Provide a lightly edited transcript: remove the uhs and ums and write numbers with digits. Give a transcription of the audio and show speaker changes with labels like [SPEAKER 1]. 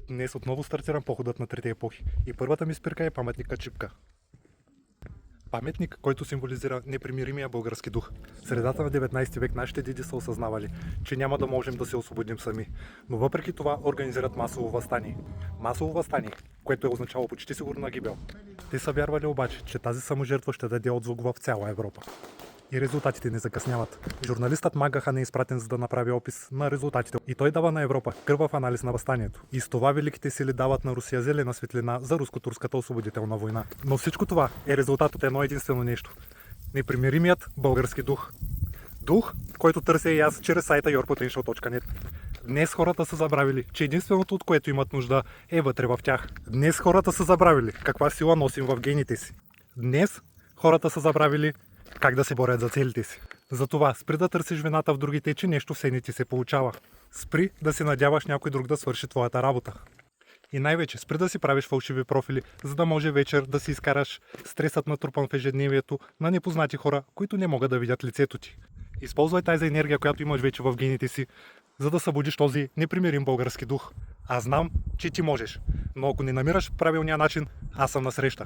[SPEAKER 1] Днес отново стартирам походът на трите епохи и първата ми спирка е паметникът Чипка. Паметник, който символизира непримиримия български дух. В средата на 19 век нашите деди са осъзнавали, че няма да можем да се освободим сами, но въпреки това организират масово въстание. Масово въстание, което е означало почти сигурна гибел. Те са вярвали обаче, че тази саможертва ще даде отзвук в цяла Европа. И резултатите не закъсняват. Журналистът Магахан е изпратен за да направи опис на резултатите. И той дава на Европа кървав анализ на въстанието. И с това великите сили дават на Русия зелена светлина за руско-турската освободителна война. Но всичко това е резултат от едно единствено нещо. Непримиримият български дух. Дух, който търся и аз чрез сайта yourpotential.net. Днес хората са забравили, че единственото, от което имат нужда, е вътре в тях. Днес хората са забравили каква сила носим в гените си. Днес хората са забравили как да се борят за целите си. Затова спри да търсиш вината в другите, че нещо все не ти се получава. Спри да се надяваш някой друг да свърши твоята работа. И най-вече спри да си правиш фалшиви профили, за да може вечер да си изкараш стресът натрупан в ежедневието на непознати хора, които не могат да видят лицето ти. Използвай тази енергия, която имаш вече в гените си, за да събудиш този непримирим български дух. Аз знам, че ти можеш, но ако не намираш правилния начин, аз съм насреща.